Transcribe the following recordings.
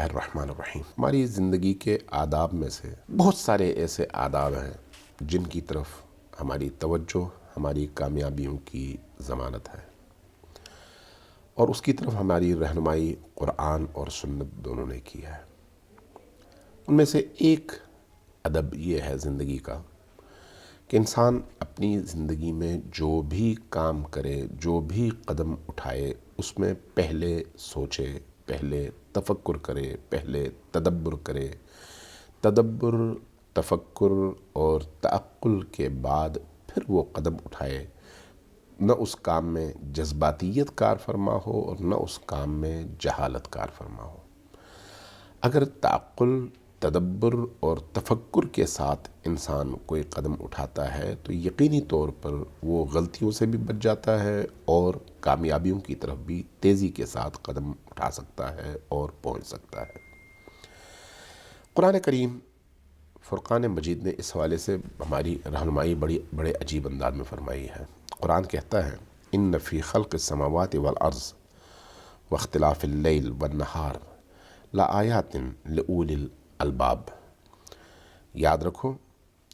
اللہ الرحمن الرحیم۔ ہماری زندگی کے آداب میں سے بہت سارے ایسے آداب ہیں جن کی طرف ہماری توجہ ہماری کامیابیوں کی ضمانت ہے، اور اس کی طرف ہماری رہنمائی قرآن اور سنت دونوں نے کی ہے۔ ان میں سے ایک ادب یہ ہے زندگی کا کہ انسان اپنی زندگی میں جو بھی کام کرے، جو بھی قدم اٹھائے، اس میں پہلے سوچے، پہلے تفکر کرے، پہلے تدبر کرے۔ تدبر، تفکر اور تعقل کے بعد پھر وہ قدم اٹھائے، نہ اس کام میں جذباتیت کار فرما ہو اور نہ اس کام میں جہالت کار فرما ہو۔ اگر تعقل، تدبر اور تفکر کے ساتھ انسان کوئی قدم اٹھاتا ہے تو یقینی طور پر وہ غلطیوں سے بھی بچ جاتا ہے اور کامیابیوں کی طرف بھی تیزی کے ساتھ قدم اٹھا سکتا ہے اور پہنچ سکتا ہے۔ قرآن کریم فرقان مجید نے اس حوالے سے ہماری رہنمائی بڑے عجیب انداز میں فرمائی ہے۔ قرآن کہتا ہے ان فی خلق السماوات والارض واختلاف اللیل والنہار لآیات لأولی الالباب۔ یاد رکھو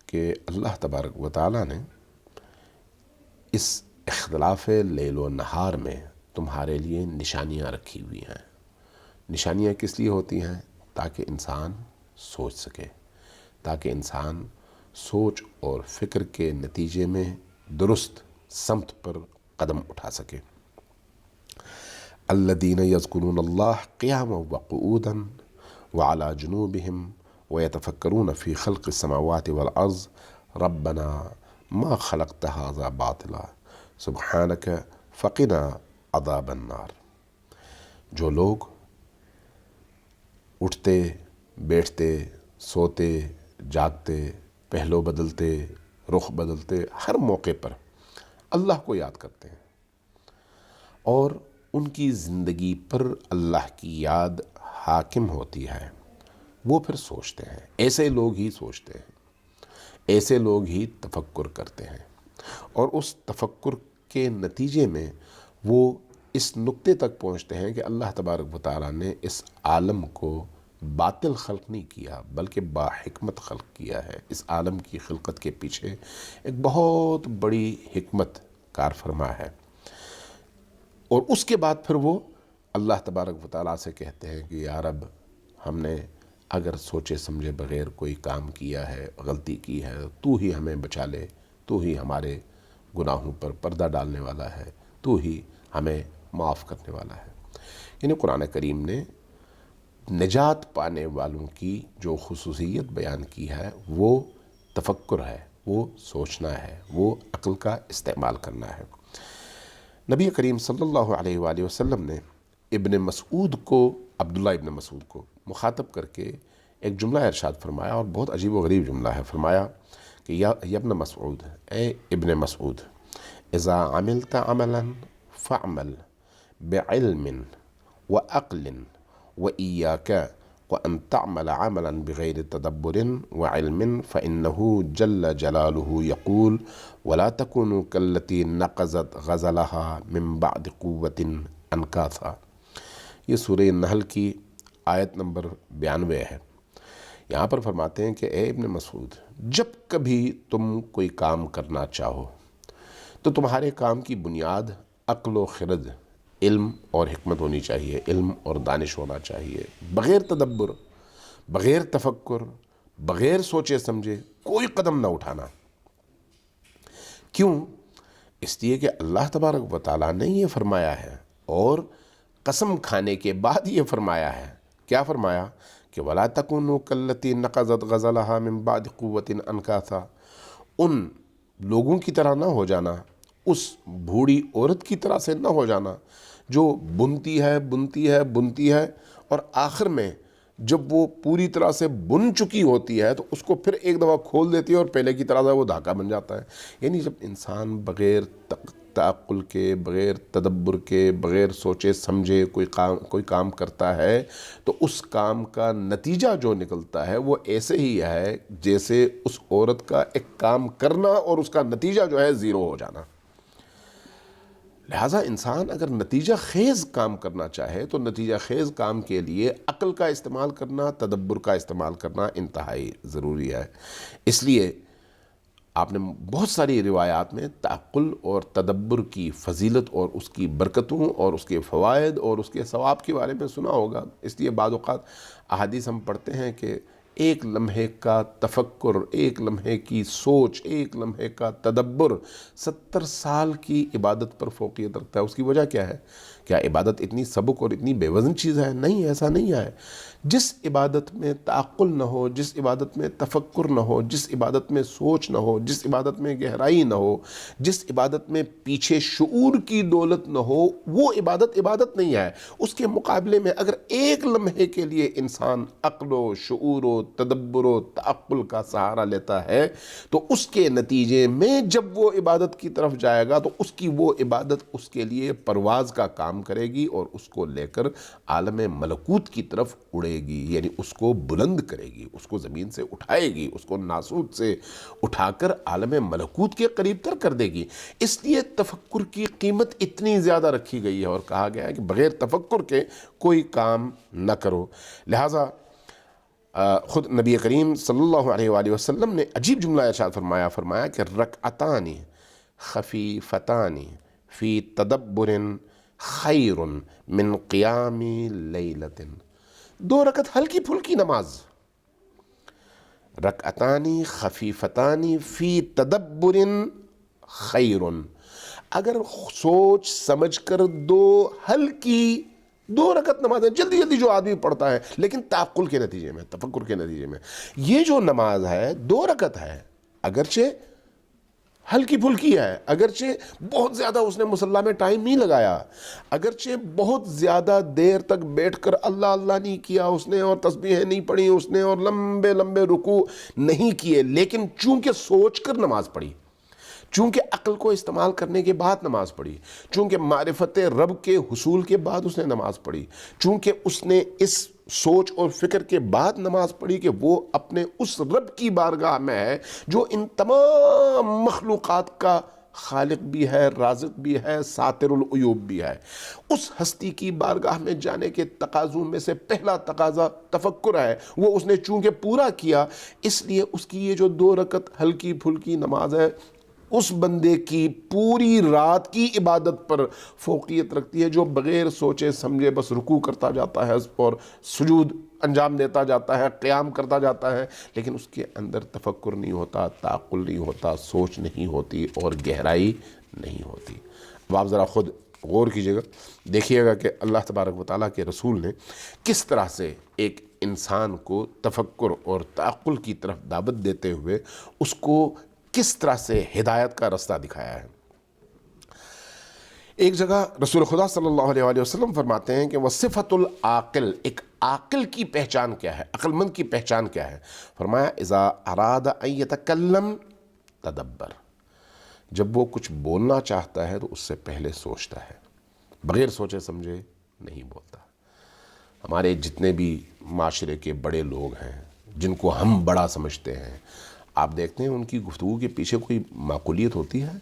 کہ اللہ تبارک و تعالیٰ نے اس اختلاف لیل و نہار میں تمہارے لیے نشانیاں رکھی ہوئی ہیں۔ نشانیاں کس لیے ہوتی ہیں؟ تاکہ انسان سوچ سکے، تاکہ انسان سوچ اور فکر کے نتیجے میں درست سمت پر قدم اٹھا سکے۔ الذین یذکرون اللہ قیاما وقعودا وعلی جنوبہم ویتفکرون فی خلق السماوات والارض ربنا ما خلقت ھذا باطلا سبحانک فقنا عذاب النار۔ جو لوگ اٹھتے، بیٹھتے، سوتے، جاگتے، پہلو بدلتے، رخ بدلتے، ہر موقع پر اللہ کو یاد کرتے ہیں اور ان کی زندگی پر اللہ کی یاد حاکم ہوتی ہے، وہ پھر سوچتے ہیں۔ ایسے لوگ ہی سوچتے ہیں، ایسے لوگ ہی تفکر کرتے ہیں، اور اس تفکر کے نتیجے میں وہ اس نقطے تک پہنچتے ہیں کہ اللہ تبارک و تعالیٰ نے اس عالم کو باطل خلق نہیں کیا بلکہ باحکمت خلق کیا ہے۔ اس عالم کی خلقت کے پیچھے ایک بہت بڑی حکمت کار فرما ہے، اور اس کے بعد پھر وہ اللہ تبارک و تعالیٰ سے کہتے ہیں کہ یا رب، ہم نے اگر سوچے سمجھے بغیر کوئی کام کیا ہے، غلطی کی ہے، تو ہی ہمیں بچا لے، تو ہی ہمارے گناہوں پر پردہ ڈالنے والا ہے، تو ہی ہمیں معاف کرنے والا ہے۔ یعنی قرآن کریم نے نجات پانے والوں کی جو خصوصیت بیان کی ہے وہ تفکر ہے، وہ سوچنا ہے، وہ عقل کا استعمال کرنا ہے۔ نبی کریم صلی اللہ علیہ وآلہ وسلم نے ابن مسعود کو، عبداللہ ابن مسعود کو مخاطب کر کے ایک جملہ ارشاد فرمایا، اور بہت عجیب و غریب جملہ ہے۔ فرمایا کہ یا ابن مسعود، اے ابن مسعود، اذا عملت عملا فاعمل بعلم وعقل وإياك وأن تعمل عملا بغير تدبر وعلم فإنه جل جلاله يقول ولا تكونوا كالتي نقضت غزلها من بعد قوة أنكاثا۔ یہ سورہ نحل کی آیت نمبر 92 ہے۔ یہاں پر فرماتے ہیں کہ اے ابن مسعود، جب کبھی تم کوئی کام کرنا چاہو تو تمہارے کام کی بنیاد عقل و خرد، علم اور حکمت ہونی چاہیے، علم اور دانش ہونا چاہیے۔ بغیر تدبر، بغیر تفکر، بغیر سوچے سمجھے کوئی قدم نہ اٹھانا۔ کیوں؟ اس لیے کہ اللہ تبارک و تعالیٰ نے یہ فرمایا ہے، اور قسم کھانے کے بعد یہ فرمایا ہے۔ کیا فرمایا؟ کہ وَلَا تَكُونُوا كَالَّتِي نَقَضَتْ غَزَلَهَا مِن بَعْدِ قُوَّةٍ أَنْكَاثًا۔ ان لوگوں کی طرح نہ ہو جانا، اس بوڑھی عورت کی طرح سے نہ ہو جانا جو بنتی ہے اور آخر میں جب وہ پوری طرح سے بن چکی ہوتی ہے تو اس کو پھر ایک دفعہ کھول دیتی ہے اور پہلے کی طرح وہ دھاگہ بن جاتا ہے۔ یعنی جب انسان بغیر تعقل کے، بغیر تدبر کے، بغیر سوچے سمجھے کوئی کام کرتا ہے تو اس کام کا نتیجہ جو نکلتا ہے وہ ایسے ہی ہے جیسے اس عورت کا ایک کام کرنا اور اس کا نتیجہ جو ہے زیرو ہو جانا۔ لہٰذا انسان اگر نتیجہ خیز کام کرنا چاہے تو نتیجہ خیز کام کے لیے عقل کا استعمال کرنا، تدبر کا استعمال کرنا انتہائی ضروری ہے۔ اس لیے آپ نے بہت ساری روایات میں تعقل اور تدبر کی فضیلت اور اس کی برکتوں اور اس کے فوائد اور اس کے ثواب کے بارے میں سنا ہوگا۔ اس لیے بعض اوقات احادیث ہم پڑھتے ہیں کہ ایک لمحے کا تفکر، ایک لمحے کی سوچ، ایک لمحے کا تدبر 70 سال کی عبادت پر فوقیت رکھتا ہے۔ اس کی وجہ کیا ہے؟ کیا عبادت اتنی سبک اور اتنی بے وزن چیز ہے؟ نہیں، ایسا نہیں ہے۔ جس عبادت میں تعقل نہ ہو، جس عبادت میں تفکر نہ ہو، جس عبادت میں سوچ نہ ہو، جس عبادت میں گہرائی نہ ہو، جس عبادت میں پیچھے شعور کی دولت نہ ہو، وہ عبادت نہیں ہے۔ اس کے مقابلے میں اگر ایک لمحے کے لیے انسان عقل و شعور و تدبر و تعقل کا سہارا لیتا ہے تو اس کے نتیجے میں جب وہ عبادت کی طرف جائے گا تو اس کی وہ عبادت اس کے لیے پرواز کا کام کرے گی اور اس کو لے کر عالم ملکوت کی طرف اڑے گی، یعنی اس کو بلند کرے گی، اس کو زمین سے اٹھائے گی، اس کو ناسوت سے اٹھا کر عالم ملکوت کے قریب تر کر دے گی۔ اس لیے تفکر کی قیمت اتنی زیادہ رکھی گئی ہے اور کہا گیا ہے کہ بغیر تفکر کے کوئی کام نہ کرو۔ لہٰذا خود نبی کریم صلی اللہ علیہ وآلہ وسلم نے عجیب جملہ ارشاد فرمایا کہ رکعتان خفیفتان فی تدبر خیر من قیام لیلۃ۔ 2 رکعت ہلکی پھلکی نماز، رکعتان خفیفتان فی تدبر خیر، اگر سوچ سمجھ کر 2 رکعت نمازیں جلدی جو آدمی پڑھتا ہے لیکن تعقل کے نتیجے میں، تفکر کے نتیجے میں، یہ جو نماز ہے 2 رکعت ہے، اگرچہ ہلکی پھلکی ہے، اگرچہ بہت زیادہ اس نے مصلی میں ٹائم نہیں لگایا، اگرچہ بہت زیادہ دیر تک بیٹھ کر اللہ نہیں کیا اس نے اور تسبیحیں نہیں پڑھی اس نے اور لمبے رکوع نہیں کیے، لیکن چونکہ سوچ کر نماز پڑھی، چونکہ عقل کو استعمال کرنے کے بعد نماز پڑھی، چونکہ معرفت رب کے حصول کے بعد اس نے نماز پڑھی، چونکہ اس نے اس سوچ اور فکر کے بعد نماز پڑھی کہ وہ اپنے اس رب کی بارگاہ میں ہے جو ان تمام مخلوقات کا خالق بھی ہے، رازق بھی ہے، ساتر العیوب بھی ہے۔ اس ہستی کی بارگاہ میں جانے کے تقاضوں میں سے پہلا تقاضا تفکر ہے، وہ اس نے چونکہ پورا کیا، اس لیے اس کی یہ جو 2 رکعت ہلکی پھلکی نماز ہے اس بندے کی پوری رات کی عبادت پر فوقیت رکھتی ہے، جو بغیر سوچے سمجھے بس رکوع کرتا جاتا ہے اور سجود انجام دیتا جاتا ہے، قیام کرتا جاتا ہے، لیکن اس کے اندر تفکر نہیں ہوتا، تعقل نہیں ہوتا، سوچ نہیں ہوتی اور گہرائی نہیں ہوتی۔ اب آپ ذرا خود غور کیجئے گا، دیکھیے گا کہ اللہ تبارک و تعالیٰ کے رسول نے کس طرح سے ایک انسان کو تفکر اور تعقل کی طرف دعوت دیتے ہوئے اس کو کس طرح سے ہدایت کا رستہ دکھایا ہے۔ ایک جگہ رسول خدا صلی اللہ علیہ وآلہ وسلم فرماتے ہیں کہ وہ صفت العاقل، ایک عاقل کی پہچان کیا ہے، عقل مند کی پہچان کیا ہے؟ فرمایا اذا اراد ان یتکلم تدبر، جب وہ کچھ بولنا چاہتا ہے تو اس سے پہلے سوچتا ہے، بغیر سوچے سمجھے نہیں بولتا۔ ہمارے جتنے بھی معاشرے کے بڑے لوگ ہیں جن کو ہم بڑا سمجھتے ہیں، آپ دیکھتے ہیں ان کی گفتگو کے پیچھے کوئی معقولیت ہوتی ہے؟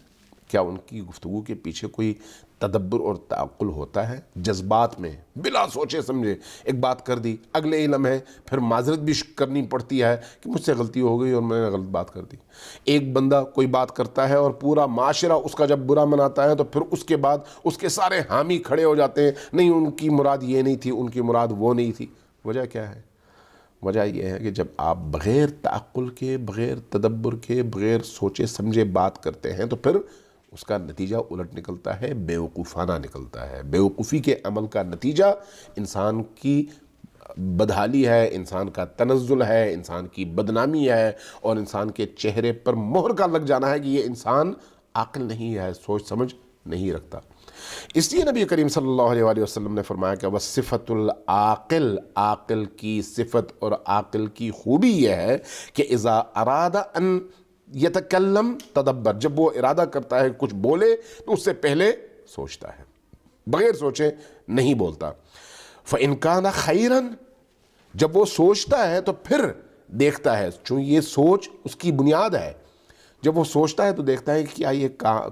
کیا ان کی گفتگو کے پیچھے کوئی تدبر اور تعقل ہوتا ہے؟ جذبات میں بلا سوچے سمجھے ایک بات کر دی، اگلے ہی لمحے پھر معذرت بھی کرنی پڑتی ہے کہ مجھ سے غلطی ہو گئی اور میں نے غلط بات کر دی۔ ایک بندہ کوئی بات کرتا ہے اور پورا معاشرہ اس کا جب برا مناتا ہے تو پھر اس کے بعد اس کے سارے حامی کھڑے ہو جاتے ہیں، نہیں ان کی مراد یہ نہیں تھی، ان کی مراد وہ نہیں تھی۔ وجہ کیا ہے؟ وجہ یہ ہے کہ جب آپ بغیر تعقل کے، بغیر تدبر کے، بغیر سوچے سمجھے بات کرتے ہیں تو پھر اس کا نتیجہ الٹ نکلتا ہے، بیوقوفانہ نکلتا ہے۔ بیوقوفی کے عمل کا نتیجہ انسان کی بدحالی ہے، انسان کا تنزل ہے، انسان کی بدنامی ہے اور انسان کے چہرے پر مہر کا لگ جانا ہے کہ یہ انسان عاقل نہیں ہے، سوچ سمجھ نہیں رکھتا۔ اس لیے نبی کریم صلی اللہ علیہ وآلہ وسلم نے فرمایا کہ وصفت العاقل، عاقل کی صفت اور عاقل کی خوبی یہ ہے کہ اذا اراد ان یتکلم تدبر، جب وہ ارادہ کرتا ہے کچھ بولے تو اس سے پہلے سوچتا ہے، بغیر سوچے نہیں بولتا۔ فإن کان خیرا، جب وہ سوچتا ہے تو پھر دیکھتا ہے، چون یہ سوچ اس کی بنیاد ہے، جب وہ سوچتا ہے تو دیکھتا ہے کہ کیا یہ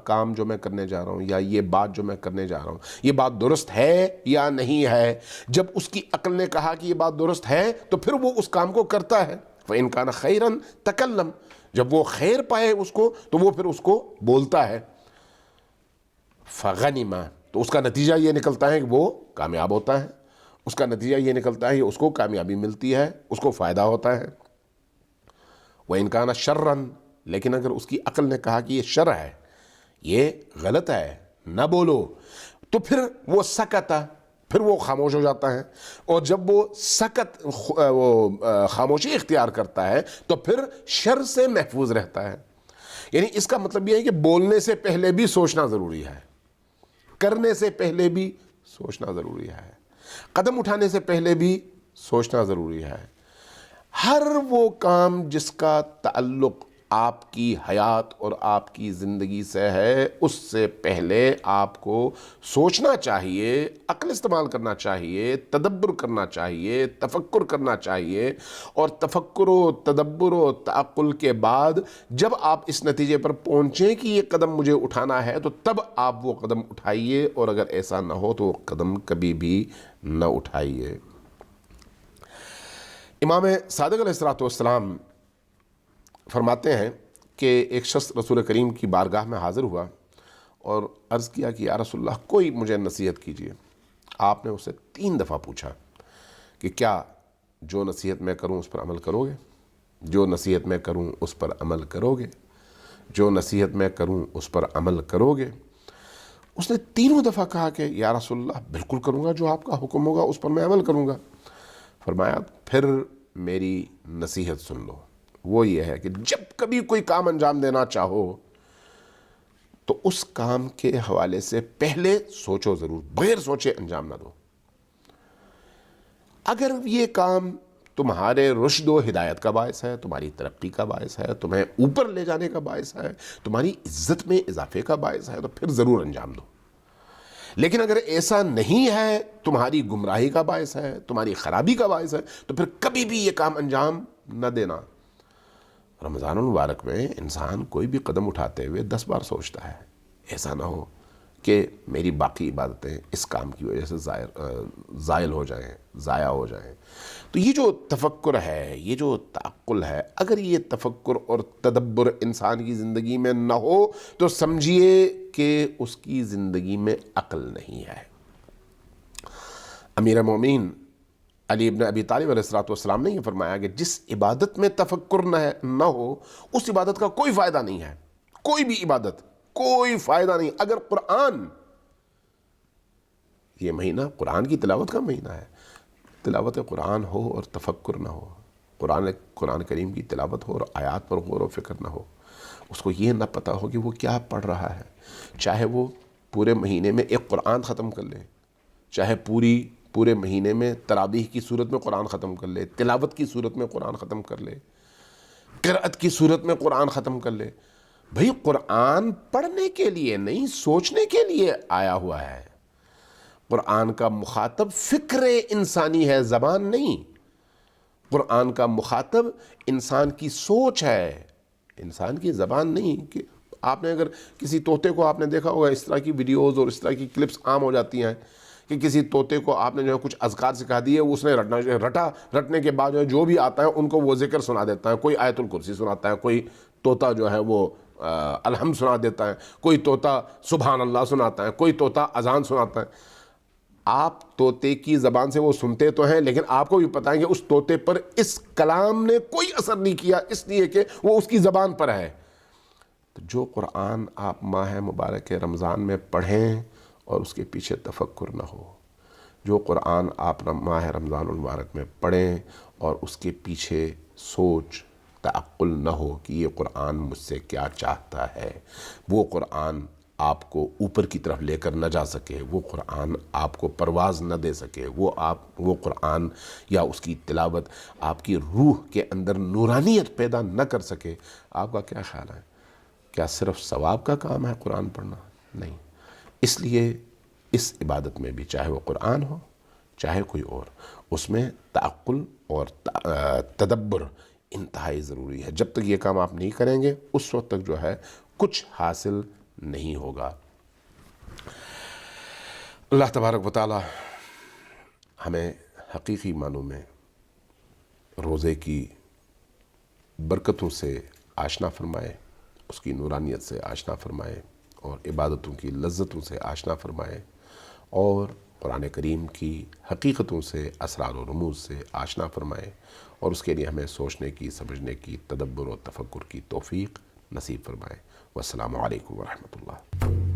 کام جو میں کرنے جا رہا ہوں یا یہ بات جو میں کرنے جا رہا ہوں یہ بات درست ہے یا نہیں ہے۔ جب اس کی عقل نے کہا کہ یہ بات درست ہے تو پھر وہ اس کام کو کرتا ہے۔ فَإِنْ كَانَ خَيْرًا تَكَلَّمَ، جب وہ خیر پائے اس کو تو وہ پھر اس کو بولتا ہے۔ فَغَنِمَ، تو اس کا نتیجہ یہ نکلتا ہے کہ وہ کامیاب ہوتا ہے، اس کا نتیجہ یہ نکلتا ہے کہ اس کو کامیابی ملتی ہے، اس کو فائدہ ہوتا ہے۔ وَإِنْ كَانَ شَرًّا، لیکن اگر اس کی عقل نے کہا کہ یہ شر ہے، یہ غلط ہے، نہ بولو، تو پھر وہ سکتا، پھر وہ خاموش ہو جاتا ہے۔ اور جب وہ خاموشی اختیار کرتا ہے تو پھر شر سے محفوظ رہتا ہے۔ یعنی اس کا مطلب یہ ہے کہ بولنے سے پہلے بھی سوچنا ضروری ہے، کرنے سے پہلے بھی سوچنا ضروری ہے، قدم اٹھانے سے پہلے بھی سوچنا ضروری ہے۔ ہر وہ کام جس کا تعلق آپ کی حیات اور آپ کی زندگی سے ہے، اس سے پہلے آپ کو سوچنا چاہیے، عقل استعمال کرنا چاہیے، تدبر کرنا چاہیے، تفکر کرنا چاہیے، اور تفکر و تدبر و تعقل کے بعد جب آپ اس نتیجے پر پہنچیں کہ یہ قدم مجھے اٹھانا ہے تو تب آپ وہ قدم اٹھائیے، اور اگر ایسا نہ ہو تو وہ قدم کبھی بھی نہ اٹھائیے۔ امام صادق علیہ السلام فرماتے ہیں کہ ایک شخص رسول کریم کی بارگاہ میں حاضر ہوا اور عرض کیا کہ یا رسول اللہ کوئی مجھے نصیحت کیجئے۔ آپ نے اسے 3 دفعہ پوچھا کہ کیا جو نصیحت میں کروں اس پر عمل کرو گے؟ جو نصیحت میں کروں اس پر عمل کرو گے؟ جو نصیحت میں کروں اس پر عمل کرو گے؟ اس نے 3 دفعہ کہا کہ یا رسول اللہ بالکل کروں گا، جو آپ کا حکم ہوگا اس پر میں عمل کروں گا۔ فرمایا پھر میری نصیحت سن لو، وہ یہ ہے کہ جب کبھی کوئی کام انجام دینا چاہو تو اس کام کے حوالے سے پہلے سوچو ضرور، بغیر سوچے انجام نہ دو۔ اگر یہ کام تمہارے رشد و ہدایت کا باعث ہے، تمہاری ترقی کا باعث ہے، تمہیں اوپر لے جانے کا باعث ہے، تمہاری عزت میں اضافے کا باعث ہے، تو پھر ضرور انجام دو۔ لیکن اگر ایسا نہیں ہے، تمہاری گمراہی کا باعث ہے، تمہاری خرابی کا باعث ہے، تو پھر کبھی بھی یہ کام انجام نہ دینا۔ رمضان المبارک میں انسان کوئی بھی قدم اٹھاتے ہوئے 10 بار سوچتا ہے، ایسا نہ ہو کہ میری باقی عبادتیں اس کام کی وجہ سے زائل ہو جائیں، ضائع ہو جائیں۔ تو یہ جو تفکر ہے، یہ جو تعقل ہے، اگر یہ تفکر اور تدبر انسان کی زندگی میں نہ ہو تو سمجھیے کہ اس کی زندگی میں عقل نہیں ہے۔ امیر مومنین علی ابن ابی طالب علیہ السلام نے یہ فرمایا کہ جس عبادت میں تفکر نہ ہو اس عبادت کا کوئی فائدہ نہیں ہے، کوئی بھی عبادت کوئی فائدہ نہیں۔ اگر قرآن، یہ مہینہ قرآن کی تلاوت کا مہینہ ہے، تلاوت قرآن ہو اور تفکر نہ ہو، قرآن کریم کی تلاوت ہو اور آیات پر غور و فکر نہ ہو، اس کو یہ نہ پتہ ہو کہ وہ کیا پڑھ رہا ہے، چاہے وہ پورے مہینے میں ایک قرآن ختم کر لے، چاہے پورے مہینے میں تراویح کی صورت میں قرآن ختم کر لے، تلاوت کی صورت میں قرآن ختم کر لے، قرأت کی صورت میں قرآن ختم کر لے۔ بھئی قرآن پڑھنے کے لیے نہیں، سوچنے کے لیے آیا ہوا ہے۔ قرآن کا مخاطب فکر انسانی ہے، زبان نہیں۔ قرآن کا مخاطب انسان کی سوچ ہے، انسان کی زبان نہیں۔ کہ آپ نے اگر کسی طوطے کو آپ نے دیکھا ہوگا، اس طرح کی ویڈیوز اور اس طرح کی کلپس عام ہو جاتی ہیں کہ کسی طوطے کو آپ نے جو ہے کچھ اذکار سکھا دیے، اس نے رٹنے کے بعد جو بھی آتا ہے ان کو وہ ذکر سنا دیتا ہے۔ کوئی آیت الکرسی سناتا ہے، کوئی طوطا جو ہے وہ الحمد سنا دیتا ہے، کوئی طوطا سبحان اللہ سناتا ہے، کوئی طوطا اذان سناتا ہے۔ آپ طوطے کی زبان سے وہ سنتے تو ہیں، لیکن آپ کو بھی پتہ ہے کہ اس طوطے پر اس کلام نے کوئی اثر نہیں کیا، اس لیے کہ وہ اس کی زبان پر ہے۔ تو جو قرآن آپ ماہ مبارک رمضان میں پڑھیں اور اس کے پیچھے تفکر نہ ہو، جو قرآن آپ ماہ رمضان المبارک میں پڑھیں اور اس کے پیچھے سوچ تعقل نہ ہو کہ یہ قرآن مجھ سے کیا چاہتا ہے، وہ قرآن آپ کو اوپر کی طرف لے کر نہ جا سکے، وہ قرآن آپ کو پرواز نہ دے سکے، وہ قرآن یا اس کی تلاوت آپ کی روح کے اندر نورانیت پیدا نہ کر سکے، آپ کا کیا خیال ہے؟ کیا صرف ثواب کا کام ہے قرآن پڑھنا؟ نہیں۔ اس لیے اس عبادت میں بھی، چاہے وہ قرآن ہو چاہے کوئی اور، اس میں تعقل اور تدبر انتہائی ضروری ہے. جب تک یہ کام آپ نہیں کریں گے اس وقت تک جو ہے کچھ حاصل نہیں ہوگا. اللہ تبارک و تعالی ہمیں حقیقی معنوں میں روزے کی برکتوں سے آشنا فرمائے، اس کی نورانیت سے آشنا فرمائے، اور عبادتوں کی لذتوں سے آشنا فرمائے، اور قرآن کریم کی حقیقتوں سے، اسرار و رموز سے آشنا فرمائے، اور اس کے لیے ہمیں سوچنے کی، سمجھنے کی، تدبر و تفکر کی توفیق نصیب فرمائے. والسلام علیکم ورحمۃ اللہ.